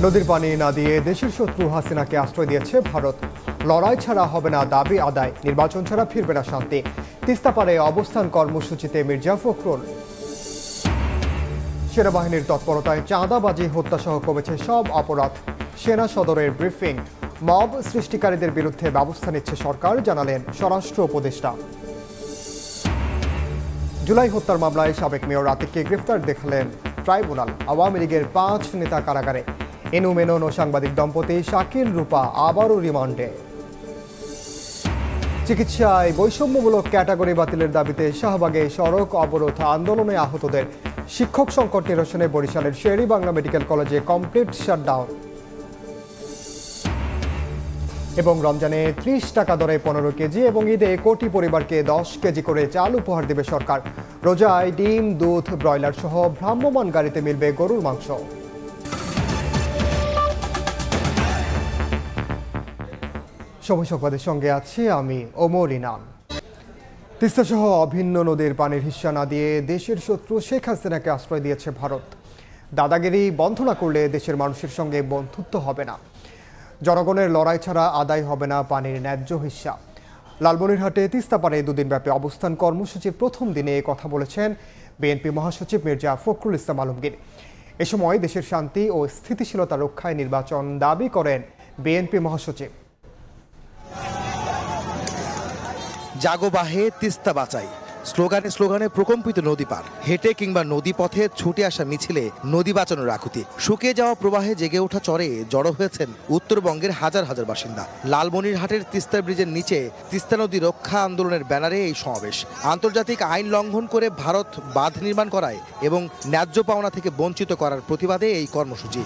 নদীর পানি না দিয়ে দেশের শত্রু হাসিনাকে আশ্রয় দিয়েছে ভারত। লড়াই ছাড়া হবে না দাবি আদায়, নির্বাচন ছাড়া ফিরবে না শান্তি। তিস্তা পারে অবস্থান কর্মসূচিতে মির্জা ফখরুল। সেনাবাহিনীর তৎপরতায় চাঁদাবাজি হত্যাসহ কমেছে সব অপরাধ। সেনা সদরের ব্রিফিং। মব সৃষ্টিকারীদের বিরুদ্ধে ব্যবস্থা নিচ্ছে সরকার, জানালেন স্বরাষ্ট্র উপদেষ্টা। জুলাই হত্যার মামলায় সাবেক মেয়র আতিককে গ্রেফতার দেখালেন ট্রাইব্যুনাল। আওয়ামী লীগের ৫ নেতা কারাগারে। এনু মেনন ও সাংবাদিক দম্পতি শাকিল রূপা আবারও রিমান্ডে। চিকিৎসায় বৈষম্যমূলক ক্যাটাগরি বাতিলের দাবিতে শাহবাগে সড়ক অবরোধ আন্দোলনে আহতদের। শিক্ষক সংকট নিরসনে বরিশালের শের-ই বাংলা মেডিকেল কলেজে কমপ্লিট শাটডাউন। এবং রমজানে ৩০ টাকা দরে ১৫ কেজি এবং ঈদে কোটি পরিবারকে ১০ কেজি করে চাল উপহার দেবে সরকার। রোজায় ডিম, দুধ, ব্রয়লার সহ ভ্রাম্যমাণ গাড়িতে মিলবে গরুর মাংস। সময় সংবাদের সঙ্গে আছি আমি ওমর ইনাম। তিস্তা সহ অভিন্ন নদীর পানির হিস্সা না দিয়ে দেশের শত্রু শেখ হাসিনাকে আশ্রয় দিয়েছে ভারত। দাদাগিরি বন্ধ না করলে দেশের মানুষের সঙ্গে বন্ধুত্ব হবে না। জনগণের লড়াই ছাড়া আদায় হবে না পানির ন্যায্য হিস্সা। লালমনিরহাটে তিস্তা পারে দুদিনব্যাপী অবস্থান কর্মসূচির প্রথম দিনে কথা বলেছেন বিএনপি মহাসচিব মির্জা ফখরুল ইসলাম আলমগীর। এ সময় দেশের শান্তি ও স্থিতিশীলতা রক্ষায় নির্বাচন দাবি করেন বিএনপি মহাসচিব। জাগো বাহে তিস্তা বাঁচাই স্লোগানে স্লোগানে প্রকম্পিত নদী পার। হেঁটে কিংবা নদী পথে ছুটে আসা মিছিলে নদী বাঁচানোর আকুতি। শুকিয়ে যাওয়া প্রবাহে জেগে ওঠা চরে জড়ো হয়েছেন উত্তরবঙ্গের হাজার হাজার বাসিন্দা। লালমনিরহাটের তিস্তা ব্রিজের নিচে তিস্তা নদী রক্ষা আন্দোলনের ব্যানারে এই সমাবেশ। আন্তর্জাতিক আইন লঙ্ঘন করে ভারত বাঁধ নির্মাণ করায় এবং ন্যায্য পাওনা থেকে বঞ্চিত করার প্রতিবাদে এই কর্মসূচি।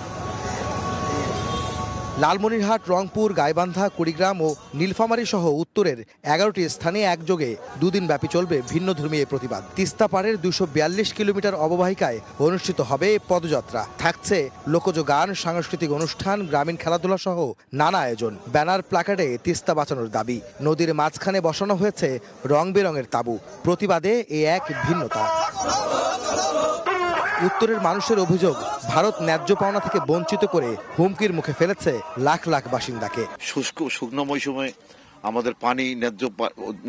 লালমনিরহাট, রংপুর, গাইবান্ধা, কুড়িগ্রাম ও নীলফামারী সহ উত্তরের ১১টি স্থানে একযোগে দুদিন ব্যাপী চলবে ভিন্নধর্মী এই প্রতিবাদ। তিস্তা পাড়ের ২৪২ কিলোমিটার অববাহিকায় অনুষ্ঠিত হবে পদযাত্রা। থাকছে লোকজ গান, সাংস্কৃতিক অনুষ্ঠান, গ্রামীণ খেলাধুলা সহ নানা আয়োজন। ব্যানার প্লাকার্ডে তিস্তা বাঁচানোর দাবি। নদীর মাঝখানে বসানো হয়েছে রং বেরঙের তাঁবু। প্রতিবাদে এ এক ভিন্নতা। উত্তরের মানুষের অভিযোগ, ভারত ন্যায্য পাওনা থেকে বঞ্চিত করে হুমকির মুখে ফেলেছে লাখ লাখ বাসিন্দাকে। শুকনো মৌসুমে আমাদের পানি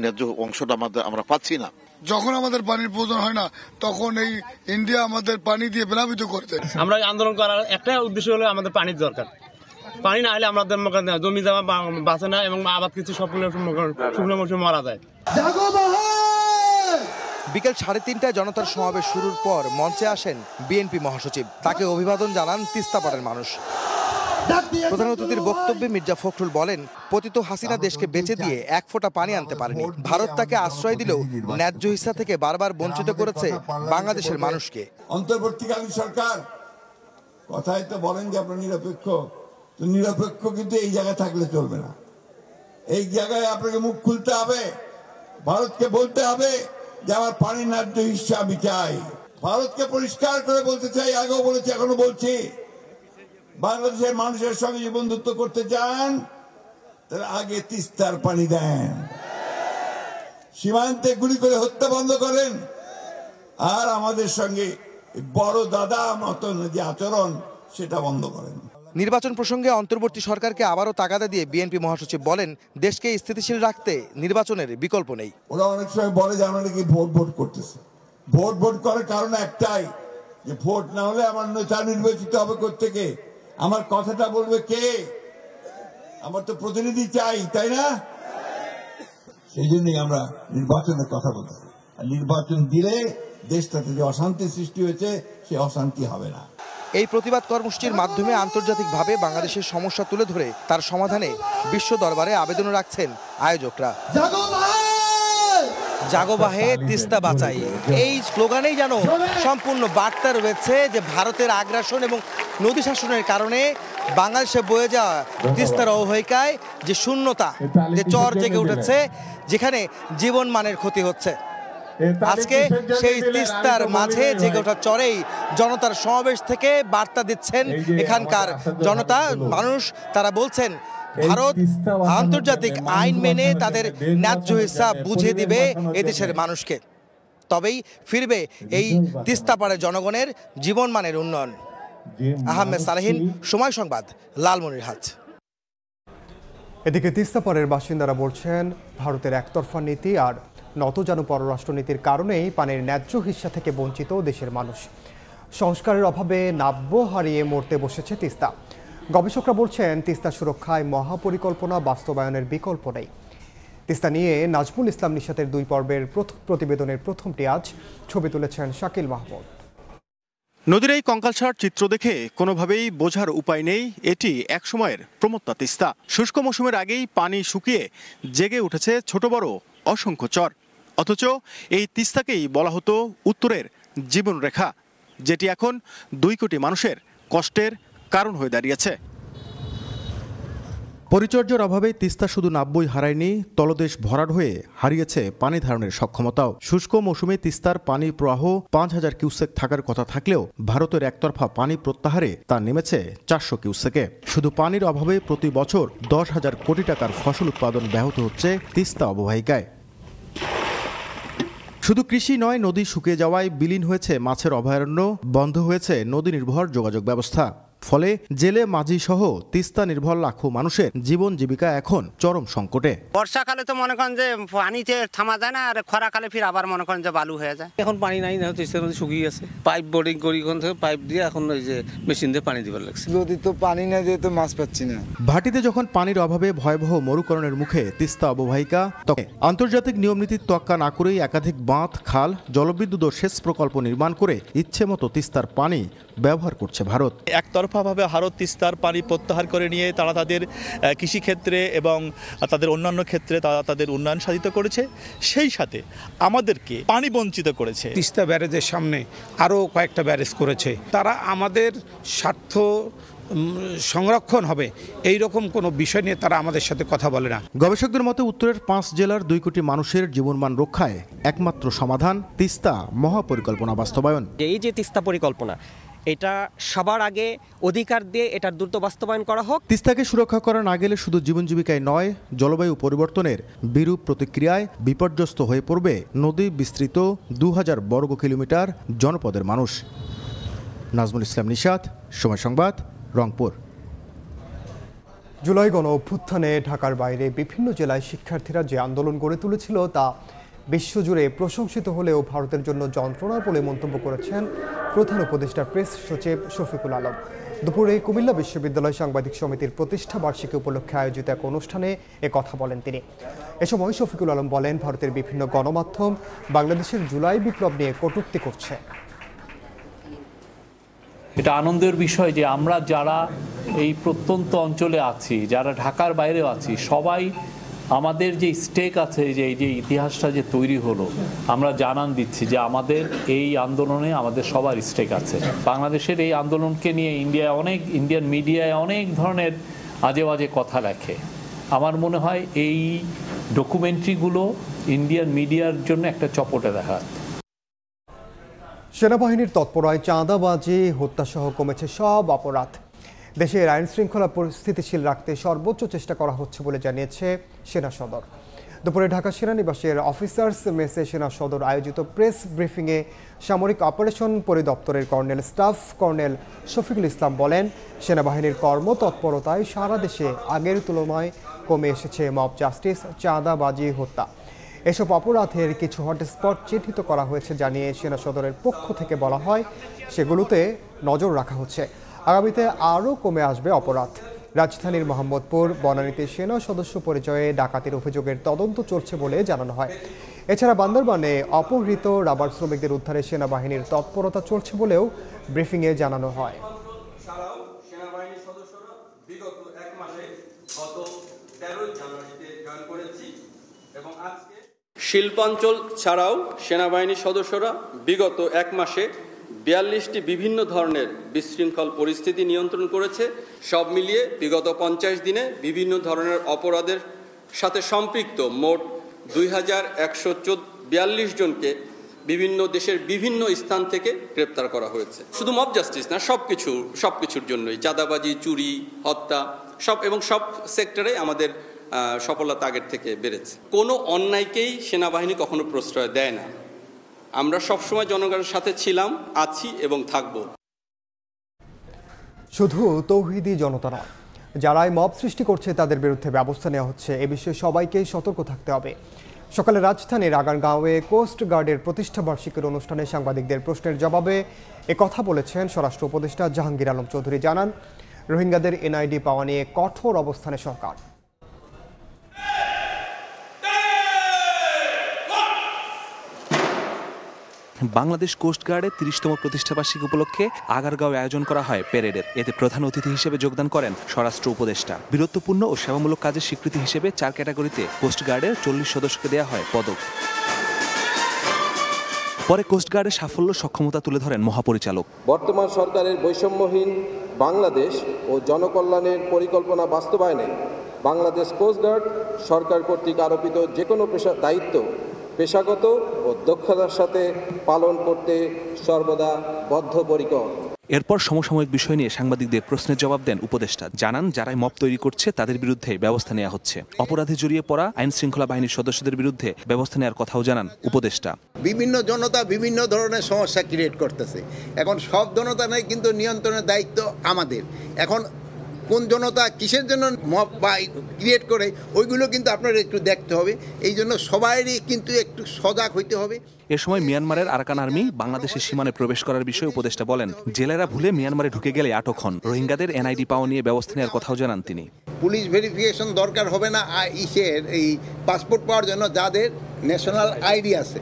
ন্যায্য অংশটা আমরা পাচ্ছি না। যখন আমাদের পানির প্রয়োজন হয় না তখন এই ইন্ডিয়া আমাদের পানি দিয়ে প্লাবিত করতে। আমরা আন্দোলন করার একটা উদ্দেশ্য হলো আমাদের পানির দরকার। পানি না হলে আমাদের জমি জমা বাঁচে না এবং আবাদ কিছু শুকনো মৌসুমে মারা যায়। বিকেল ৩:৩০টায় জনতার সমাবেশ শুরুর পর মঞ্চে আসেন বিএনপি মহাসচিব। তাকে অভিবাদন জানান তিস্তা পাড়ের মানুষ। প্রধান অতিথির বক্তব্যে মির্জা ফখরুল বলেন, পতিত হাসিনা দেশকে বেঁচে দিয়ে এক ফোঁটা পানি আনতে পারেনি। ভারত তাকে আশ্রয় দিলেও ন্যায্য হিস্সা থেকে বারবার বঞ্চিত করেছে বাংলাদেশের মানুষকে। অন্তর্বর্তীকালীন সরকার কথাই তো বলেন যে আপনার নিরপেক্ষ, তো নিরপেক্ষ কিন্তু এই জায়গায় থাকলে চলবে না। এই জায়গায় আপনাকে মুখ খুলতে হবে, ভারতকে বলতে হবে যে আমার পানির ন্যায্য হিস্সা আমি চাই। ভারতকে পরিষ্কার করে বলতে চাই, আগেও বলেছি এখনো বলছি, বাংলাদেশের মানুষের সঙ্গে যে বন্ধুত্ব করতে চান তাহলে আগে তিস্তার পানি দেন, সীমান্তে গুলি করে হত্যা বন্ধ করেন, আর আমাদের সঙ্গে বড় দাদা মতন যে আচরণ সেটা বন্ধ করেন। নির্বাচন প্রসঙ্গে অন্তর্বর্তী সরকারকে আবারও তাগাদা দিয়ে বিএনপি মহাসচিব বলেন, দেশকে স্থিতিশীল রাখতে নির্বাচনের বিকল্প নেই। ওরা অনেক সময় বলে যে আমরা নাকি ভোট করতেছে। ভোট করার কারণ একটাই, যে ভোট না হলে আমার নেতা নির্বাচিত হবে কোত্থেকে, আমার কথাটা বলবে কে, আমার তো প্রতিনিধি চাই, তাই না? সেই জন্যই আমরা নির্বাচনের কথা বলছি। আর নির্বাচন দিলে দেশটাতে যে অশান্তি সৃষ্টি হয়েছে সে অশান্তি হবে না। এই প্রতিবাদ কর্মসূচির মাধ্যমে আন্তর্জাতিকভাবে বাংলাদেশের সমস্যা তুলে ধরে তার সমাধানে বিশ্ব দরবারে আবেদন রাখছেন আয়োজকরা। জাগো বাহে তিস্তা বাঁচাই, এই স্লোগানেই যেন সম্পূর্ণ বার্তা রয়েছে যে ভারতের আগ্রাসন এবং নদী শাসনের কারণে বাংলাদেশে বয়ে যাওয়া তিস্তার অববাহিকায় যে শূন্যতা, যে চর জেগে উঠেছে, যেখানে জীবন মানের ক্ষতি হচ্ছে। আজকে সেই তিস্তার মাঝে জেগে ওঠা চরেই জনতার সমাবেশ থেকে বার্তা দিচ্ছেন এখানকার জনতা, মানুষ। তারা বলছেন ভারত আন্তর্জাতিক আইন মেনে তাদের ন্যায্য হিস্সা বুঝে দিবে এদেশের মানুষকে, তবেই ফিরবে এই তিস্তা পাড়ের জনগণের জীবনমানের উন্নয়ন। আহমেদ সালেহীন, সময় সংবাদ, লালমনিরহাট। এদিকে তিস্তাপাড়ের বাসিন্দারা বলছেন ভারতের একতরফা নীতি আর নতজানু পররাষ্ট্রনীতির কারণেই পানির ন্যায্য হিস্সা থেকে বঞ্চিত দেশের মানুষ। সংস্কারের অভাবে নাব্য হারিয়ে মরতে বসেছে তিস্তা। গবেষকরা বলছেন তিস্তা সুরক্ষায় মহাপরিকল্পনা বাস্তবায়নের বিকল্প নেই। তিস্তা নিয়ে নাজমুল ইসলাম নিশাতের 2 পর্বের প্রতিবেদনের প্রথমটি আজ, ছবি তুলেছেন শাকিল মাহমুদ। নদীর এই কঙ্কালসার চিত্র দেখে কোনোভাবেই বোঝার উপায় নেই এটি একসময়ের প্রমত্তা তিস্তা। শুষ্ক মৌসুমের আগেই পানি শুকিয়ে জেগে উঠেছে ছোট বড় অসংখ্য চর। অথচ এই তিস্তাকেই বলা হতো উত্তরের জীবনরেখা, যেটি এখন 2 কোটি মানুষের কষ্টের কারণ হয়ে দাঁড়িয়েছে। পরিচর্যার অভাবে তিস্তা শুধু নাব্যই হারায়নি, তলদেশ ভরাট হয়ে হারিয়েছে পানি ধারণের সক্ষমতাও। শুষ্ক মৌসুমে তিস্তার পানি প্রবাহ 5000 কিউসেক থাকার কথা থাকলেও ভারতের একতরফা পানি প্রত্যাহারে তা নেমেছে 400 কিউসেকে। শুধু পানির অভাবে প্রতি বছর 10,000 কোটি টাকার ফসল উৎপাদন ব্যাহত হচ্ছে তিস্তা অববাহিকায়। শুধু কৃষি নয়, নদী শুকিয়ে যাওয়ায় বিলীন হয়েছে মাছের অভয়ারণ্য, বন্ধ হয়েছে নদী নির্ভর যোগাযোগ ব্যবস্থা। ফলে জেলে মাঝি সহ তিস্তা নির্ভর লাখো মানুষের জীবন জীবিকা এখন চরম সংকটে। বর্ষাকালে তো মনে করেন যে পানিতে থামা যায় না, আর খরাকালে ফির আবার মনে করেন যে বালু হয়ে যায়। এখন পানি নাই না, তিস্তা নদী শুকিয়ে গেছে। পাইপ বোর্ডিং করি ওখান থেকে পাইপ দিয়ে এখন ওই যে মেশিন দিয়ে পানি দিবার লাগছে। নদী তো পানি না দিয়ে তো মাছ পাচ্ছি না। ভাটিতে যখন পানির অভাবে ভয়াবহ মরুকরণের মুখে তিস্তা অববাহিকা, তখন আন্তর্জাতিক নিয়মনীতির তোয়াক্কা না করেই একাধিক বাঁধ, খাল, জলবিদ্যুৎ ও সেচ প্রকল্প নির্মাণ করে ইচ্ছে মতো তিস্তার পানি ব্যবহার করছে ভারত। একতরফাভাবে ভারত তিস্তার পানি প্রত্যাহার করে নিয়ে তারা তাদের কৃষিক্ষেত্রে এবং তাদের অন্যান্য ক্ষেত্রে তারা তাদের উন্নয়ন সাধিত করেছে, সেই সাথে আমাদেরকে পানি বঞ্চিত করেছে। তিস্তা ব্যারেজের সামনে আরও কয়েকটা ব্যারেজ করেছে। তারা আমাদের স্বার্থ সংরক্ষণ হবে এই রকম কোনো বিষয় নিয়ে তারা আমাদের সাথে কথা বলে না। গবেষকদের মতে উত্তরের 5 জেলার 2 কোটি মানুষের জীবনমান রক্ষায় একমাত্র সমাধান তিস্তা মহাপরিকল্পনা বাস্তবায়ন। এই যে তিস্তা পরিকল্পনা, এটা সবার আগে অধিকার দিয়ে এটার দ্রুত বাস্তবায়ন করা হোক। তিস্তাকে সুরক্ষা করা না গেলে শুধু জীবন জীবিকায় নয়, জলবায়ু পরিবর্তনের বিরূপ প্রতিক্রিয়ায় বিপর্যস্ত হয়ে পড়বে নদী বিস্তৃত 2000 বর্গ কিলোমিটার জনপদের মানুষ। নাজমুল ইসলাম নিশাত, সময় সংবাদ, রংপুর। জুলাই গণ অভ্যুত্থানে ঢাকার বাইরে বিভিন্ন জেলায় শিক্ষার্থীরা যে আন্দোলন গড়ে তুলেছিল তা বিশ্বজুড়ে প্রশংসিত হলেও ভারতের জন্য যন্ত্রণা বলে মন্তব্য করেছেন প্রধান উপদেষ্টা প্রেস সচিব শফিকুল আলম। দুপুরে কুমিল্লা বিশ্ববিদ্যালয় সাংবাদিক সমিতির প্রতিষ্ঠা বার্ষিকী উপলক্ষে আয়োজিত এক অনুষ্ঠানে কথা বলেন তিনি। এ সময় শফিকুল আলম বলেন, ভারতের বিভিন্ন গণমাধ্যম বাংলাদেশের জুলাই বিপ্লব নিয়ে কটূক্তি করছে। এটা আনন্দের বিষয় যে আমরা যারা এই প্রত্যন্ত অঞ্চলে আছি, যারা ঢাকার বাইরেও আছি, সবাই আমাদের যে স্টেক আছে, যে ইতিহাসটা যে তৈরি হলো, আমরা জানান দিচ্ছি যে আমাদের এই আন্দোলনে আমাদের সবার স্টেক আছে। বাংলাদেশের এই আন্দোলনকে নিয়ে ইন্ডিয়ান মিডিয়ায় অনেক ধরনের আজে বাজে কথা লেখে। আমার মনে হয় এই ডকুমেন্টারিগুলো ইন্ডিয়ান মিডিয়ার জন্য একটা চপটে দেখা। সেনাবাহিনীর তৎপরতায় চাঁদাবাজি, হত্যাসহ কমেছে সব অপরাধ। দেশের আইন শৃঙ্খলা পরিস্থিতিশীল রাখতে সর্বোচ্চ চেষ্টা করা হচ্ছে বলে জানিয়েছে সেনা সদর। দুপুরে ঢাকা সেনানিবাসের অফিসার্স মেসে সেনা সদর আয়োজিত প্রেস ব্রিফিংয়ে সামরিক অপারেশন পরিদপ্তরের colonel staff colonel Shafiqul Islam বলেন, সেনাবাহিনীর কর্মতৎপরতায় সারা দেশে আগের তুলনায় কমে এসেছে মব জাস্টিস, চাঁদাবাজি, হত্যা। এসব অপরাধের কিছু হটস্পট চিহ্নিত করা হয়েছে জানিয়ে সেনা সদরের পক্ষ থেকে বলা হয়, সেগুলোতে নজর রাখা হচ্ছে। আগামীতে আরও কমে আসবে অপরাধ। রাজধানীর মোহাম্মদপুর, বনানীতে সেনা সদস্য পরিচয়ে ডাকাতির অভিযোগের তদন্ত চলছে বলে জানানো হয়। এছাড়া বান্দরবানে অপহৃত রাবার শ্রমিকদের উদ্ধারে সেনাবাহিনীর তৎপরতা চলছে বলেও ব্রিফিংয়ে জানানো হয়। শিল্পাঞ্চল ছাড়াও সেনাবাহিনীর সদস্যরা বিগত 1 মাসে 42টি বিভিন্ন ধরনের বিশৃঙ্খল পরিস্থিতি নিয়ন্ত্রণ করেছে। সব মিলিয়ে বিগত 50 দিনে বিভিন্ন ধরনের অপরাধের সাথে সম্পৃক্ত মোট 2142 জনকে বিভিন্ন দেশের বিভিন্ন স্থান থেকে গ্রেপ্তার করা হয়েছে। শুধু মব জাস্টিস না, সবকিছুর জন্যই, চাঁদাবাজি, চুরি, হত্যা, সব সেক্টরে আমাদের সফলতা আগের থেকে বেড়েছে। কোনো অন্যায়কেই সেনাবাহিনী কখনো প্রশ্রয় দেয় না। আমরা সবসময় জনগণের সাথে ছিলাম, আছি এবং থাকব। শুধু তৌহিদি জনতা নয়, যারাই মব সৃষ্টি করছে তাদের বিরুদ্ধে ব্যবস্থা নেওয়া হচ্ছে। এ বিষয়ে সবাইকেই সতর্ক থাকতে হবে। সকালে রাজধানীর আগারগাঁওয়ে কোস্ট গার্ডের প্রতিষ্ঠা বার্ষিকীর অনুষ্ঠানে সাংবাদিকদের প্রশ্নের জবাবে কথা বলেছেন স্বরাষ্ট্র উপদেষ্টা জাহাঙ্গীর আলম চৌধুরী। জানান, রোহিঙ্গাদের এনআইডি পাওয়া নিয়ে কঠোর অবস্থানে সরকার। বাংলাদেশ কোস্ট গার্ডের ৩০তম প্রতিষ্ঠাবার্ষিকী উপলক্ষে আগারগাঁওয়ে আয়োজন করা হয় প্যারেডের। এতে প্রধান অতিথি হিসেবে যোগদান করেন স্বরাষ্ট্র উপদেষ্টা। বীরত্বপূর্ণ ও সেবামূলক কাজের স্বীকৃতি হিসেবে ৪ ক্যাটাগরিতে কোস্ট গার্ডের ৪০ সদস্যকে দেওয়া হয় পদক। পরে কোস্ট গার্ডের সাফল্য সক্ষমতা তুলে ধরেন মহাপরিচালক। বর্তমান সরকারের বৈষম্যহীন বাংলাদেশ ও জনকল্যাণের পরিকল্পনা বাস্তবায়নে বাংলাদেশ কোস্ট গার্ড সরকার কর্তৃক আরোপিত যে কোনো দায়িত্ব পেশাগত ও দক্ষতার সাথে পালন করতে সর্বদা বদ্ধপরিকর। এরপর সমসাময়িক বিষয় নিয়ে সাংবাদিকদের প্রশ্নের জবাব দেন উপদেষ্টা। জানান, যারাই মব তৈরি করছে তাদের বিরুদ্ধে ব্যবস্থা নেওয়া হচ্ছে। অপরাধে জড়িয়ে পড়া আইন শৃঙ্খলা বাহিনীর সদস্যদের বিরুদ্ধে ব্যবস্থা নেওয়ার কথাও জানান উপদেষ্টা। বিভিন্ন জনতা বিভিন্ন ধরনের সমস্যা ক্রিয়েট করতেছে। এখন সব জনতা নেই, কিন্তু নিয়ন্ত্রণের দায়িত্ব আমাদের। এখন কোন জনতা কিসের জন্য মব বা ক্রিয়েট করে ওইগুলো কিন্তু আপনারা একটু দেখতে হবে। এই জন্য সবাইরই কিন্তু একটু সজাগ হইতে হবে। এ সময় মিয়ানমারের আরাকান আর্মি বাংলাদেশের সীমানে প্রবেশ করার বিষয়ে উপদেষ্টা বলেন, জেলেরা ভুলে মিয়ানমারে ঢুকে গেলে আটক হন। রোহিঙ্গাদের এনআইডি পাওয়া নিয়ে ব্যবস্থা নেওয়ার কথাও জানান তিনি। পুলিশ ভেরিফিকেশন দরকার হবে না এই পাসপোর্ট পাওয়ার জন্য যাদের ন্যাশনাল আইডি আছে।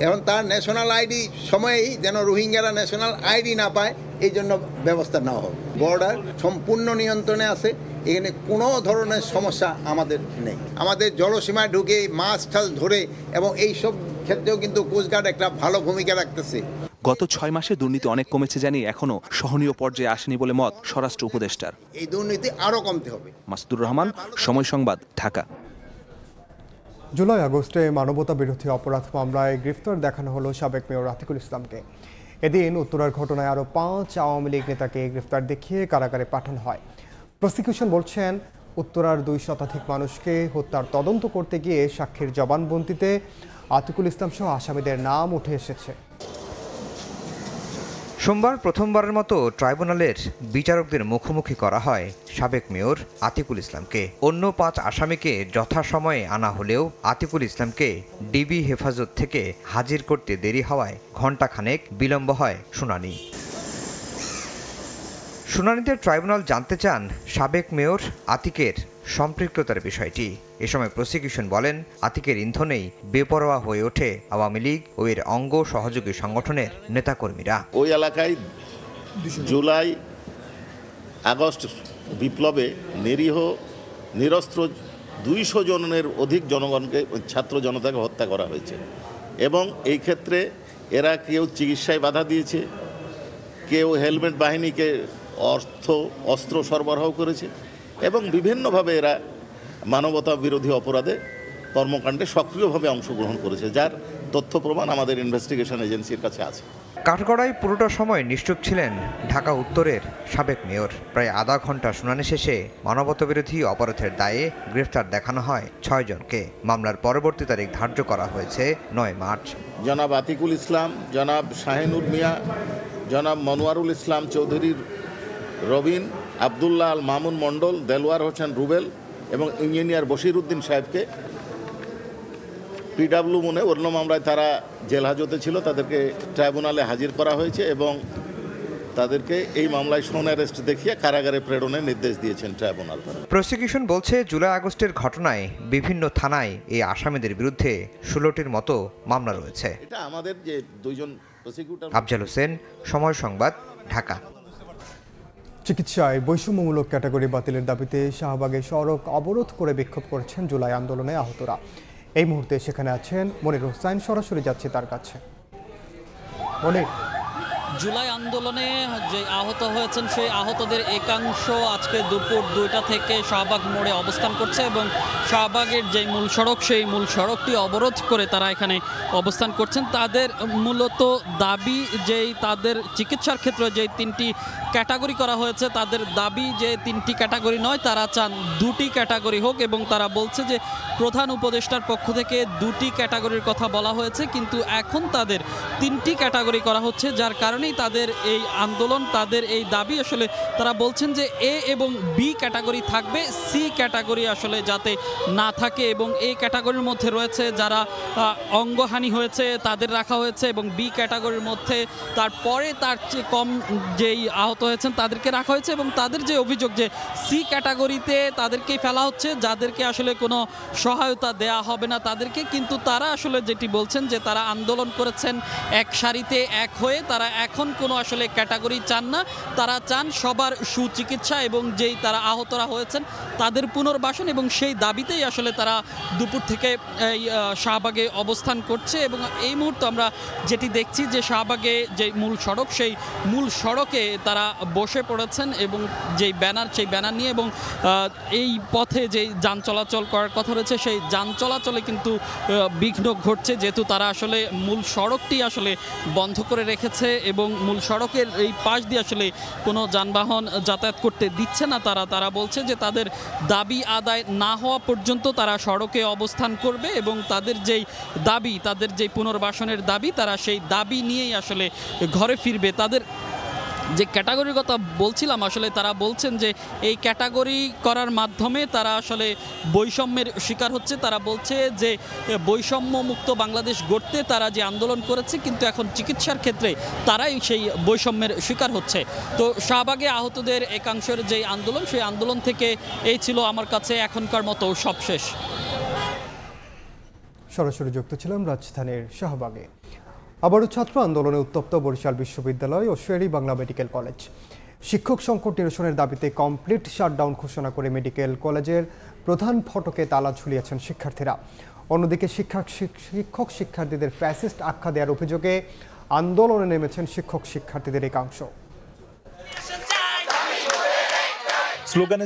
এখন তার ন্যাশনাল আইডি সময়েই যেন রোহিঙ্গারা ন্যাশনাল আইডি না পায়, এই জন্য ব্যবস্থা নেওয়া হবে। বর্ডার সম্পূর্ণ নিয়ন্ত্রণে আছে, এখানে কোনো ধরনের সমস্যা আমাদের নেই। আমাদের জলসীমায় ঢুকে মাছ টাছ ধরে এবং এই সব ক্ষেত্রেও কিন্তু কোস্টগার্ড একটা ভালো ভূমিকা রাখতেছে। গত ৬ মাসে দুর্নীতি অনেক কমেছে জানিয়ে এখনো সহনীয় পর্যায়ে আসেনি বলে মত স্বরাষ্ট্র উপদেষ্টার। এই দুর্নীতি আরও কমতে হবে। মাসুদুর রহমান, সময় সংবাদ, ঢাকা। জুলাই আগস্টে মানবতা বিরোধী অপরাধ মামলায় গ্রেফতার দেখানো হলো সাবেক মেয়র আতিকুল ইসলামকে। এদিন উত্তরার ঘটনায় আরও ৫ আওয়ামী লীগ নেতাকে গ্রেফতার দেখিয়ে কারাগারে পাঠানো হয়। প্রসিকিউশন বলছেন, উত্তরার ২ শতাধিক মানুষকে হত্যার তদন্ত করতে গিয়ে সাক্ষীর জবানবন্দিতে আতিকুল ইসলাম সহ আসামিদের নাম উঠে এসেছে। সোমবার প্রথমবারের মতো ট্রাইব্যুনালের বিচারকদের মুখোমুখি করা হয় সাবেক মেয়র আতিকুল ইসলামকে। অন্য ৫ আসামিকে যথাসময়ে আনা হলেও আতিকুল ইসলামকে ডিবি হেফাজত থেকে হাজির করতে দেরি হওয়ায় ঘণ্টাখানেক বিলম্ব হয় শুনানি। শুনানিতে ট্রাইব্যুনাল জানতে চান সাবেক মেয়র আতিকের সম্পৃক্ততার বিষয়টি। এ সময় প্রসিকিউশন বলেন, আতিকের ইন্ধনেই বেপরোয়া হয়ে ওঠে আওয়ামী লীগ ও এর অঙ্গ সহযোগী সংগঠনের নেতাকর্মীরা। ওই এলাকায় জুলাই আগস্ট বিপ্লবে নিরীহ নিরস্ত্র ২০০ জনের অধিক জনগণকে, ছাত্র জনতাকে হত্যা করা হয়েছে এবং এই ক্ষেত্রে এরা কেউ চিকিৎসায় বাধা দিয়েছে, কেউ হেলমেট বাহিনীকে অস্ত্র সরবরাহ করেছে এবং বিভিন্নভাবে এরা মানবতা বিরোধী অপরাধে কর্মকাণ্ডে সক্রিয়ভাবে অংশগ্রহণ করেছে, যার তথ্য প্রমাণ আমাদের ইনভেস্টিগেশন এজেন্সির কাছে আছে। কাঠগড়ায় পুরোটা সময় নিশ্চুপ ছিলেন ঢাকা উত্তরের সাবেক মেয়র। প্রায় আধা ঘন্টা শুনানি শেষে মানবতাবিরোধী অপরাধের দায়ে গ্রেফতার দেখানো হয় ৬ জনকে। মামলার পরবর্তী তারিখ ধার্য করা হয়েছে ৯ মার্চ। জনাব আতিকুল ইসলাম, জনাব শাহিনুর মিয়া, জনাব মনোয়ারুল ইসলাম চৌধুরীর রবিন, আবদুল্লাহ আল মামুন মণ্ডল, দেলওয়ার হোসেন রুবেল এবং ইঞ্জিনিয়ার বশির উদ্দিন সাহেবকে পিডাব্লিউ মনে অন্য মামলায় তারা জেল হাজতে ছিল, তাদেরকে ট্রাইব্যুনালে হাজির করা হয়েছে এবং তাদেরকে এই মামলায় শোন অ্যারেস্ট দেখিয়ে কারাগারে প্রেরণের নির্দেশ দিয়েছেন ট্রাইব্যুনাল। প্রসিকিউশন বলছে, জুলাই আগস্টের ঘটনায় বিভিন্ন থানায় এই আসামিদের বিরুদ্ধে ১৬টির মতো মামলা রয়েছে। এটা আমাদের যে ২ জন প্রসিকিউটর। আফজাল হোসেন, সময় সংবাদ, ঢাকা। চিকিৎসায় বৈষম্যমূলক ক্যাটাগরি বাতিলের দাবিতে শাহবাগে সড়ক অবরোধ করে বিক্ষোভ করেছেন জুলাই আন্দোলনে আহতরা। এই মুহূর্তে সেখানে আছেন মনির হোসেন, সরাসরি যাচ্ছে তার কাছে। মনির, জুলাই আন্দোলনে যে আহত হয়েছেন সেই আহতদের একাংশ আজকে দুপুর ২টা থেকে শাহবাগ মোড়ে অবস্থান করছে এবং শাহবাগের যে মূল সড়ক সেই মূল সড়কটি অবরোধ করে তারা এখানে অবস্থান করছেন। তাদের মূলত দাবি যেই তাদের চিকিৎসার ক্ষেত্রে যে ৩টি ক্যাটাগরি করা হয়েছে, তাদের দাবি যে 3টি ক্যাটাগরি নয়, তারা চান 2টি ক্যাটাগরি হোক এবং তারা বলছে যে প্রধান উপদেষ্টার পক্ষ থেকে 2টি ক্যাটাগরির কথা বলা হয়েছে, কিন্তু এখন তাদের 3টি ক্যাটাগরি করা হচ্ছে, যার কারণেই কারণেই তাদের এই আন্দোলন, তাদের এই দাবি। আসলে তারা বলছেন যে এ এবং বি ক্যাটাগরি থাকবে, সি ক্যাটাগরি আসলে যাতে না থাকে, এবং এই ক্যাটাগরির মধ্যে রয়েছে যারা অঙ্গহানি হয়েছে তাদের রাখা হয়েছে, এবং বি ক্যাটাগরির মধ্যে তারপরে তার চেয়ে কম যেই আহত হয়েছেন তাদেরকে রাখা হয়েছে, এবং তাদের যে অভিযোগ যে সি ক্যাটাগরিতে তাদেরকেই ফেলা হচ্ছে, যাদেরকে আসলে কোনো সহায়তা দেয়া হবে না তাদেরকে। কিন্তু তারা আসলে যেটি বলছেন যে তারা আন্দোলন করেছেন এক সারিতে এক হয়ে, তারা এখন কোনো আসলে ক্যাটাগরি চান না, তারা চান সবার সুচিকিৎসা এবং যেই তারা আহতরা হয়েছেন তাদের পুনর্বাসন, এবং সেই দাবিতেই আসলে তারা দুপুর থেকে এই শাহবাগে অবস্থান করছে। এবং এই মুহূর্তে আমরা যেটি দেখছি যে শাহবাগে যে মূল সড়ক, সেই মূল সড়কে তারা বসে পড়েছেন এবং যেই ব্যানার, সেই ব্যানার নিয়ে, এবং এই পথে যেই যান চলাচল করার কথা রয়েছে সেই যান চলাচলে কিন্তু বিঘ্ন ঘটছে, যেহেতু তারা আসলে মূল সড়কটি আসলে বন্ধ করে রেখেছে এবং মূল সড়কের এই পাশ দিয়ে আসলে কোনো যানবাহন যাতায়াত করতে দিচ্ছে না। তারা বলছে যে তাদের দাবি আদায় না হওয়া পর্যন্ত তারা সড়কে অবস্থান করবে, এবং তাদের যেই দাবি, তাদের যেই পুনর্বাসনের দাবি, তারা সেই দাবি নিয়েই আসলে ঘরে ফিরবে। তাদের যে ক্যাটাগরির কথা বলছিলাম, আসলে তারা বলছেন যে এই ক্যাটাগরি করার মাধ্যমে তারা আসলে বৈষম্যের শিকার হচ্ছে। তারা বলছে যে বৈষম্য মুক্ত বাংলাদেশ গড়তে তারা যে আন্দোলন করেছে, কিন্তু এখন চিকিৎসার ক্ষেত্রে তারাই সেই বৈষম্যের শিকার হচ্ছে। তো শাহবাগে আহতদের একাংশের যে আন্দোলন, সেই আন্দোলন থেকে এই ছিল আমার কাছে এখনকার মতো সব শেষ। সরাসরি যুক্ত ছিলাম রাজধানীর শাহবাগে। আবারও ছাত্র আন্দোলনে উত্তপ্ত বরিশাল বিশ্ববিদ্যালয় ও শের-ই বাংলা মেডিকেল কলেজ। শিক্ষক সংকট নিরসনের দাবিতে কমপ্লিট শাটডাউন ঘোষণা করে মেডিকেল কলেজের প্রধান ফটকে তালা ঝুলিয়েছেন শিক্ষার্থীরা। অন্যদিকে শিক্ষক শিক্ষার্থীদের ফ্যাসিস্ট আখ্যা দেওয়ার অভিযোগে আন্দোলনে নেমেছেন শিক্ষক শিক্ষার্থীদের একাংশ।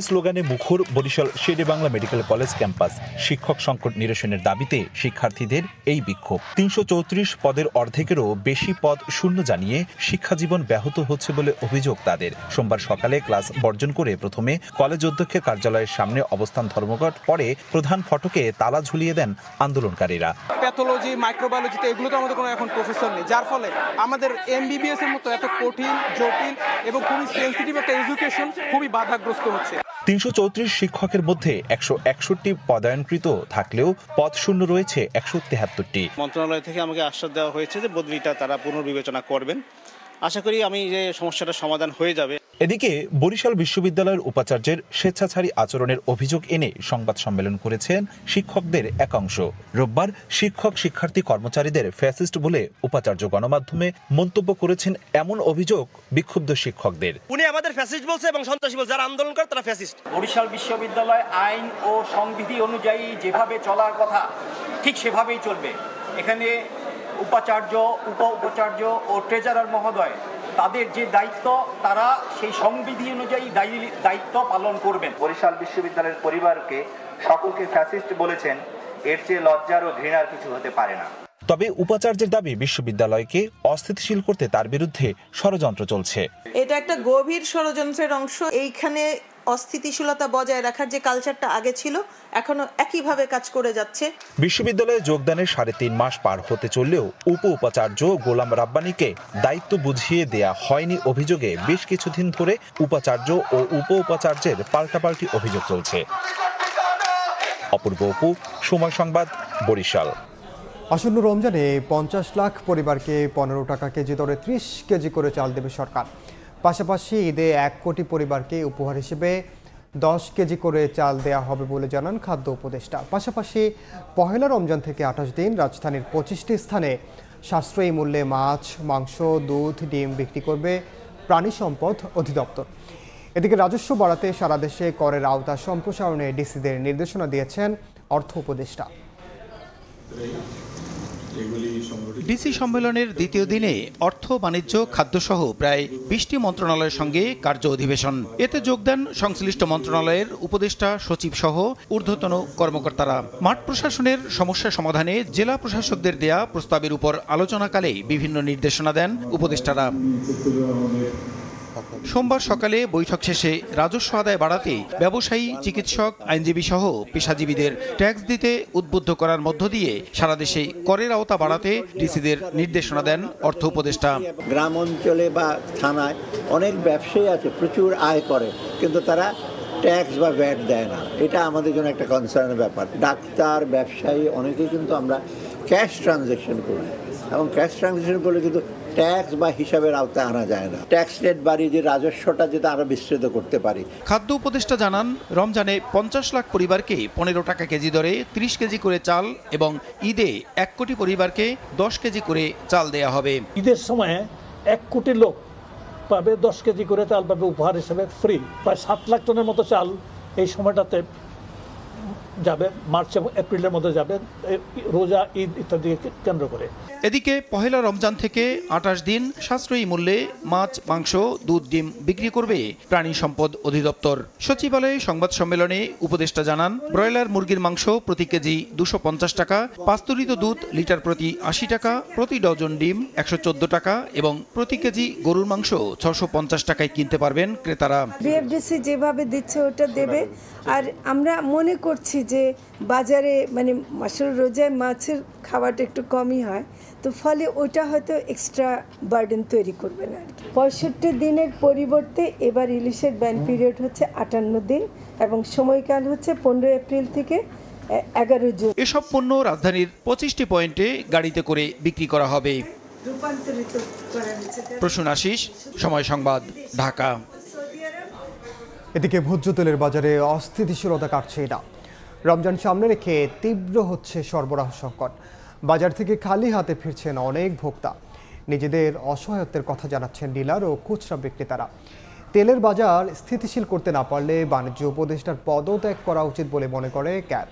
স্লোগানে মুখর Barishal Sher-e Bangla medical college campus. শিক্ষক সংকট নিরসনের দাবিতে শিক্ষার্থীদের এই বিক্ষোভ। ৩৩৪ পদের অর্ধেকেরও বেশি পদ শূন্য জানিয়ে শিক্ষাজীবন ব্যাহত হচ্ছে বলে অভিযোগ তাদের। সোমবার সকালে ক্লাস বর্জন করে প্রথমে কলেজ অধ্যক্ষের কার্যালয়ের সামনে অবস্থান ধর্মঘট, পরে প্রধান ফটকে তালা ঝুলিয়ে দেন আন্দোলনকারীরা। প্যাথোলজি, মাইক্রোবায়োলজিতে এগুলো তো আমাদের কোনো এখন প্রফেসর নেই, যার ফলে আমাদের MBBS এর মতো এত কঠিন, জটিল এবং খুবই সেন্সিটিভ একটা এডুকেশন খুবই বাধাগ্রস্ত হচ্ছে। ৩৩৪ শিক্ষকের মধ্যে ১৬১ পদায়নকৃত থাকলেও পদ শূন্য রয়েছে ১৭৩টি। মন্ত্রণালয় থেকে আমাকে আশ্বাস দেওয়া হয়েছে যে বদলিটা তারা পুনর্বিবেচনা করবেন। আশা করি আমি যে সমস্যাটার সমাধান হয়ে যাবে। এদিকে বরিশাল বিশ্ববিদ্যালয়ের উপাচার্যের স্বেচ্ছাচারী আচরণের অভিযোগ এনে সংবাদ সম্মেলন করেছেন শিক্ষকদের একাংশ। রোববার শিক্ষক শিক্ষার্থী কর্মচারীদের ফ্যাসিস্ট বলে উপাচার্য গণমাধ্যমে মন্তব্য করেছেন এমন অভিযোগ বিক্ষুব্ধ শিক্ষকদের। উনি আমাদের ফ্যাসিস্ট বলছে এবং সন্ত্রাসী বলছে, যারা আন্দোলন করে তারা ফ্যাসিস্ট। বরিশাল বিশ্ববিদ্যালয় আইন ও সংবিধি অনুযায়ী যেভাবে চলার কথা ঠিক সেভাবেই চলবে। এখানে উপাচার্য, উপ উপাচার্য ও ট্রেজারার মহোদয় তাদের যে দায়িত্ব, তারা সেই সংবিধি অনুযায়ী দায়িত্ব পালন করবেন। বরিশাল বিশ্ববিদ্যালয়ের পরিবারকে সকলকে ফ্যাসিস্ট বলেছেন, এর চেয়ে লজ্জার ও ঘৃণার কিছু হতে পারে না। তবে উপাচার্যের দাবি বিশ্ববিদ্যালয়কে অস্থিতিশীল করতে তার বিরুদ্ধে ষড়যন্ত্র চলছে। এটা একটা গভীর ষড়যন্ত্রের অংশ। এইখানে অস্থিতিশীলতা বজায় রাখার যে কালচারটা আগে ছিল, এখনো একইভাবে কাজ করে যাচ্ছে। বিশ্ববিদ্যালয়ে যোগদানের ৩.৫ মাস পার হতে চললেও উপ উপাচার্য গোলাম রাব্বানীকে দায়িত্ব বুঝিয়ে দেয়া হয়নি অভিযোগে বেশ কিছুদিন ধরে উপাচার্য ও উপ উপাচার্যের পাল্টাপাল্টি অভিযোগ চলছে। অপূর্ব অপু, সময় সংবাদ, বরিশাল। আসন্ন রমজানে ৫০ লাখ পরিবারকে ১৫ টাকা কেজি দরে ৩০ কেজি করে চাল দেবে সরকার। পাশাপাশি ঈদে ১ কোটি পরিবারকে উপহার হিসেবে 10 কেজি করে চাল দেয়া হবে বলে জানান খাদ্য উপদেষ্টা। পাশাপাশি পহেলা রমজান থেকে ২৮ দিন রাজধানীর ২৫টি স্থানে সাশ্রয়ী মূল্যে মাছ, মাংস, দুধ, ডিম বিক্রি করবে প্রাণী সম্পদ অধিদপ্তর। এদিকে রাজস্ব বাড়াতে সারা দেশে করের আওতা সম্প্রসারণে ডিসিদের নির্দেশনা দিয়েছেন অর্থ উপদেষ্টা। ডিসি সম্মেলনের দ্বিতীয় দিনে অর্থ, বাণিজ্য, খাদ্যসহ প্রায় ২০টি মন্ত্রণালয়ের সঙ্গে কার্য অধিবেশন। এতে যোগ দেন সংশ্লিষ্ট মন্ত্রণালয়ের উপদেষ্টা, সচিব সহ ঊর্ধ্বতন কর্মকর্তারা। মাঠ প্রশাসনের সমস্যা সমাধানে জেলা প্রশাসকদের দেয়া প্রস্তাবের উপর আলোচনাকালে বিভিন্ন নির্দেশনা দেন উপদেষ্টারা। সোমবার সকালে বৈঠক শেষে রাজস্ব আদায় বাড়াতে ব্যবসায়ী, চিকিৎসক, আইনজীবী সহ পেশাজীবীদের ট্যাক্স দিতে উদ্বুদ্ধ করার মধ্য দিয়ে সারা দেশে করের আওতা বাড়াতে ডিসিদের নির্দেশনা দেন অর্থ উপদেষ্টা। গ্রাম অঞ্চলে বা থানায় অনেক ব্যবসায়ী আছে, প্রচুর আয় করে, কিন্তু তারা ট্যাক্স বা ভ্যাট দেয় না। এটা আমাদের জন্য একটা কনসার্নের ব্যাপার। ডাক্তার, ব্যবসায়ী অনেকেই কিন্তু আমরা ক্যাশ ট্রানজ্যাকশন করি, এবং ক্যাশ ট্রানজ্যাকশন করলে কিন্তু ট্যাক্স বা হিসাবের আওতায় আনা যায় না। ট্যাক্স রেট বাড়িয়ে যে রাজস্বটা যেটা আরো বিস্তৃত করতে পারি। খাদ্য উপদেষ্টা জানান, রমজানে 50 লাখ পরিবারকে 15 টাকা কেজি দরে 30 কেজি করে চাল এবং ঈদে 1 কোটি পরিবারকে 10 কেজি করে চাল দেয়া হবে। ঈদের সময় 1 কোটি লোক পাবে 10 কেজি করে চাল পাবে উপহার হিসেবে ফ্রি। প্রায় 7 লাখ টনের মতো চাল এই সময়টাতে যাবে, মার্চ এবং এপ্রিলের মধ্যে যাবে, রোজা, ঈদ ইত্যাদি কেন্দ্র করে। এদিকে পহেলা রমজান থেকে 28 দিন সাশ্রয়ী মূল্যে মাছ, মাংস, দুধ, ডিম বিক্রি করবে প্রাণী সম্পদ অধিদপ্তর। সচিবালয়ে সংবাদ সম্মেলনে উপদেষ্টা জানান, ব্রয়লার মুরগির মাংস প্রতি কেজি 250 টাকা, পাস্তুরিত দুধ লিটার প্রতি 80 টাকা, প্রতি ডজন ডিম 114 টাকা এবং প্রতি কেজি গরুর মাংস 650 টাকায় কিনতে পারবেন ক্রেতারা। বিএফডিসি যেভাবে দিচ্ছে ওটা দেবে। আর আমরা মনে করছি যে বাজারে মানে মাসের রোজায় মাছের খাওয়াটা একটু কমই হয়, তো ফলে ওটা হয়তো এক্সট্রা বার্ডেন তৈরি করবে না আর কি। 65 দিনের পরিবর্তে এবার ইলিশের ব্যান পিরিয়ড হচ্ছে 58 দিন এবং সময়কাল হচ্ছে 15 এপ্রিল থেকে 11 জুন। এসব পণ্য রাজধানীর 25টি পয়েন্টে গাড়িতে করে বিক্রি করা হবে। রূপান্তরিত করা হয়েছে। প্রসূন আশিস, সময় সংবাদ, ঢাকা। এদিকে ভোজ্য তেলের বাজারে অস্থিতিশীলতা কাটছে না। রমজান সামনে রেখে তীব্র হচ্ছে সরবরাহ সংকট। বাজার থেকে খালি হাতে ফিরছেন অনেক ভোক্তা। নিজেদের অসহায়ত্বের কথা জানাচ্ছেন ডিলার ও খুচরা বিক্রেতারা। তেলের বাজার স্থিতিশীল করতে না পারলে বাণিজ্য উপদেষ্টার পদত্যাগ করা উচিত বলে মনে করে ক্যাব।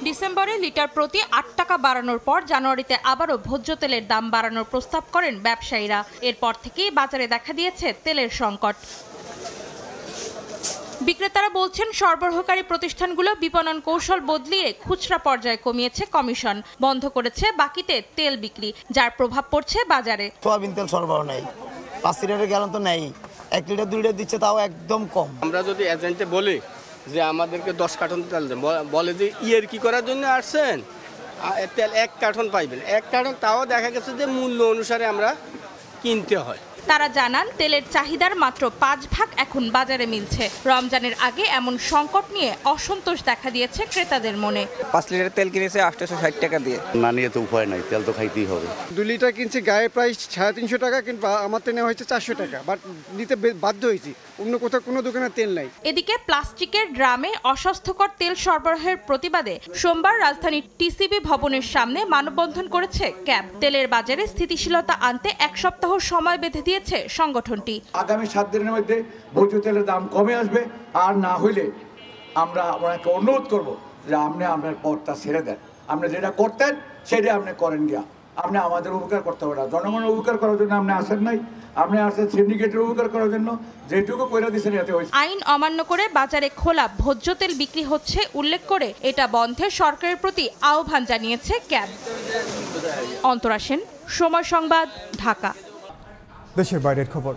ডিসেম্বরে লিটার প্রতি 8 টাকা বাড়ানোর পর জানুয়ারিতে আবারও ভোজ্য তেলের দাম বাড়ানোর প্রস্তাব করেন ব্যবসায়ীরা। এরপর থেকেই বাজারে দেখা দিয়েছে তেলের সংকট। বিক্রেতারা বলছেন, সরবরাহকারী প্রতিষ্ঠানগুলো বিপণন কৌশল বদলিয়ে খুচরা পর্যায়ে কমিয়েছে কমিশন, বন্ধ করেছে বাকিতে তেল বিক্রি, যার প্রভাব পড়ছে বাজারে। সয়াবিন তেল সরবরাহ নেই, 5 লিটারের গ্যালন তো নেই, 1 লিটার 2 লিটার দিচ্ছে, তাও একদম কম। আমরা যদি এজেন্টে বলি যে আমাদেরকে 10 কার্টন তেল দেন, বলে যে ইয়ের কি করার জন্য আসছেন, তেল 1 কার্টন পাইবেন, 1 কার্টন, তাও দেখা গেছে যে মূল্য অনুসারে আমরা কিনতে হয়। তারা জানান, তেলের চাহিদার মাত্র 5 ভাগ এখন বাজারে মিলছে। রমজানের আগে এমন সংকট নিয়ে অসন্তোষ দেখা দিয়েছে ক্রেতাদের মনে। 5 লিটার তেল কিনেছে 860 টাকা দিয়ে। না নিয়ে তো উপায় নাই, তেল তো খাইতেই হবে। 2 লিটার কিনছি, গায়ে প্রাইস 350 টাকা, কিন্তু আমার তো নেওয়া হয়েছে 400 টাকা, বাট নিতে বাধ্য হয়েছি, অন্য কোথাও কোনো দোকানে তেল নাই। এদিকে প্লাস্টিকের ড্রামে অস্বাস্থ্যকর তেল সরবরাহের প্রতিবাদে সোমবার রাজধানীর টিসিবি ভবনের সামনে মানববন্ধন করেছে ক্যাব। তেলের বাজারে স্থিতিশীলতা আনতে 1 সপ্তাহ সময় বেঁধে দিয়েছে সংগঠনটি। আগামী 7 দিনের মধ্যে ভোজ্য তেলের দাম কমে আসবে, আর না হইলে আমরা আপনাকে অনুরোধ করব যে আপনি আপনার পথটা ছেড়ে দেন। আপনি যেটা করতেন সেটা আপনি করেন গিয়া। আপনি আমাদের উপকার করতে হবে না, জনগণের উপকার করার জন্য আপনি আসেন নাই, আপনি আসেন সিন্ডিকেটের উপকার করার জন্য, যেটুকু কইরা দিয়েছেন এতে হয়েছে। আইন অমান্য করে বাজারে খোলা ভোজ্য তেল বিক্রি হচ্ছে উল্লেখ করে এটা বন্ধে সরকারের প্রতি আহ্বান জানিয়েছে ক্যাব। অন্তরা সেন, সময় সংবাদ, ঢাকা। দেশের বাইরের খবর।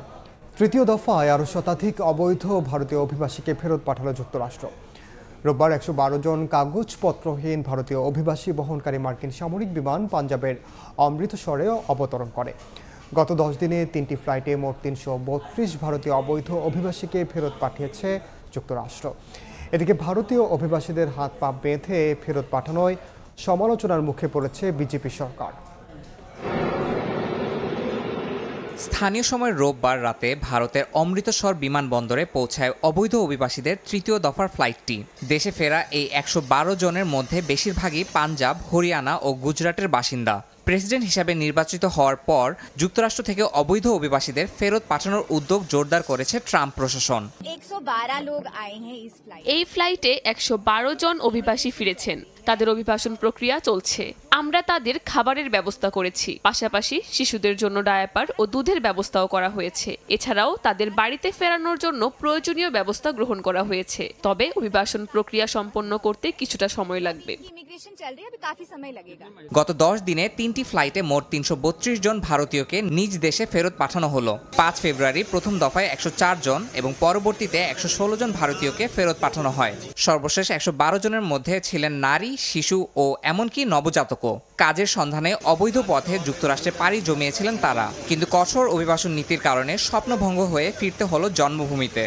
তৃতীয় দফায় আরও শতাধিক অবৈধ ভারতীয় অভিবাসীকে ফেরত পাঠালো যুক্তরাষ্ট্র। রোববার 112 জন কাগজপত্রহীন ভারতীয় অভিবাসী বহনকারী মার্কিন সামরিক বিমান পাঞ্জাবের অমৃতসরে অবতরণ করে। গত 10 দিনে 3টি ফ্লাইটে মোট 332 ভারতীয় অবৈধ অভিবাসীকে ফেরত পাঠিয়েছে যুক্তরাষ্ট্র। এদিকে ভারতীয় অভিবাসীদের হাত পা বেঁধে ফেরত পাঠানোয় সমালোচনার মুখে পড়েছে বিজেপি সরকার। স্থানীয় সময় রোববার রাতে ভারতের অমৃতসর বিমানবন্দরে পৌঁছায় অবৈধ অভিবাসীদের তৃতীয় দফার ফ্লাইটটি। দেশে ফেরা এই 112 জনের মধ্যে বেশিরভাগই পাঞ্জাব, হরিয়ানা ও গুজরাটের বাসিন্দা। প্রেসিডেন্ট হিসাবে নির্বাচিত হওয়ার পর যুক্তরাষ্ট্র থেকে অবৈধ অভিবাসীদের ফেরত পাঠানোর উদ্যোগ জোরদার করেছে ট্রাম্প প্রশাসন। এই ফ্লাইটে 112 জন অভিবাসী ফিরেছেন। তাদের অভিবাসন প্রক্রিয়া চলছে। আমরা তাদের খাবারের ব্যবস্থা করেছি, পাশাপাশি শিশুদের জন্য ডায়াপার ও দুধের ব্যবস্থাও করা হয়েছে। এছাড়াও তাদের বাড়িতে ফেরানোর জন্য প্রয়োজনীয় ব্যবস্থা গ্রহণ করা হয়েছে। তবে অভিবাসন প্রক্রিয়া সম্পন্ন করতে কিছুটা সময় লাগবে। গত 10 দিনে 3টি ফ্লাইটে মোট 332 জন ভারতীয়কে নিজ দেশে ফেরত পাঠানো হলো। 5 ফেব্রুয়ারি প্রথম দফায় 104 জন এবং পরবর্তীতে 116 জন ভারতীয়কে ফেরত পাঠানো হয়। সর্বশেষ 112 জনের মধ্যে ছিলেন নারী, শিশু ও এমনকি নবজাতকও। কাজের সন্ধানে অবৈধ পথে যুক্তরাষ্ট্রে পাড়ি জমিয়েছিলেন তারা, কিন্তু কঠোর অভিবাসন নীতির কারণে স্বপ্নভঙ্গ হয়ে ফিরতে হলো জন্মভূমিতে।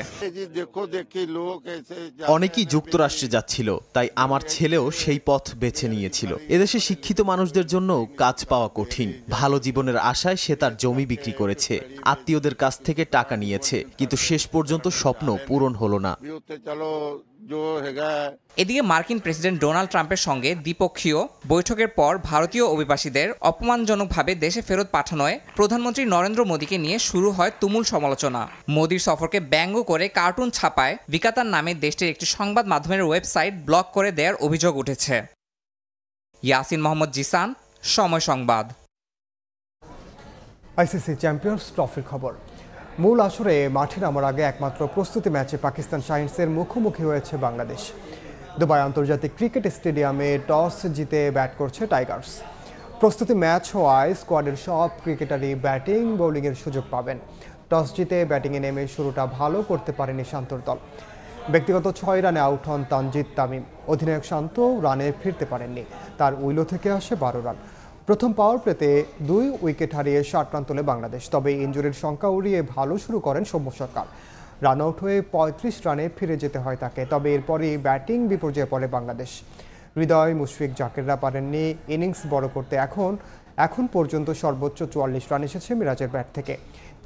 অনেকেই যুক্তরাষ্ট্রে যাচ্ছিল, তাই আমার ছেলেও সেই পথ বেছে নিয়েছিল। এদেশে শিক্ষিত মানুষদের জন্য কাজ পাওয়া কঠিন। ভালো জীবনের আশায় সে তার জমি বিক্রি করেছে, আত্মীয়দের কাছ থেকে টাকা নিয়েছে, কিন্তু শেষ পর্যন্ত স্বপ্ন পূরণ হলো না। এদিকে মার্কিন প্রেসিডেন্ট ডোনাল্ড ট্রাম্পের সঙ্গে দ্বিপক্ষীয় বৈঠকের পর ভারতীয় অভিবাসীদের অপমানজনকভাবে দেশে ফেরত পাঠানোয় প্রধানমন্ত্রী নরেন্দ্র মোদীকে নিয়ে শুরু হয় তুমুল সমালোচনা। মোদীর সফরকে ব্যঙ্গ করে কার্টুন ছাপায় বিকাতার নামে দেশটির একটি সংবাদ মাধ্যমের ওয়েবসাইট ব্লক করে দেওয়ার অভিযোগ উঠেছে। ইয়াসিন মোহাম্মদ জিসান, সময় সংবাদ। আইসিসি চ্যাম্পিয়ন্স ট্রফির খবর। মূল আসরে মাঠে নামার আগে একমাত্র প্রস্তুতি ম্যাচে পাকিস্তান শাহিনসের মুখোমুখি হয়েছে বাংলাদেশ। দুবাই আন্তর্জাতিক ক্রিকেট স্টেডিয়ামে টস জিতে ব্যাট করছে টাইগার্স। প্রস্তুতি ম্যাচ হওয়ায় স্কোয়াডের সব ক্রিকেটারই ব্যাটিং বোলিংয়ের সুযোগ পাবেন। টস জিতে ব্যাটিংয়ে নেমে শুরুটা ভালো করতে পারেনি শান্তর দল। ব্যক্তিগত 6 রানে আউট হন তানজিদ তামিম। অধিনায়ক শান্ত রানে ফিরতে পারেননি, তার উইলো থেকে আসে 12 রান। প্রথম পাওয়ার প্লেতে 2 উইকেট হারিয়ে 60 রান তোলে বাংলাদেশ। তবে ইনজুরির সংখ্যা উড়িয়ে ভালো শুরু করেন সৌম্য সরকার। রান আউট হয়ে 35 রানে ফিরে যেতে হয় তাকে। তবে এরপরই ব্যাটিং বিপর্যয়ে পড়ে বাংলাদেশ। হৃদয়, মুশফিক, জাকেররা পারেননি ইনিংস বড় করতে। এখন পর্যন্ত সর্বোচ্চ 44 রান এসেছে মিরাজের ব্যাট থেকে।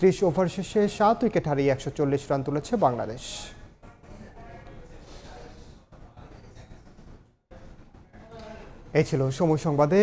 30 ওভার শেষে 7 উইকেট হারিয়ে 140 রান তুলেছে বাংলাদেশ। এই ছিল সময় সংবাদে।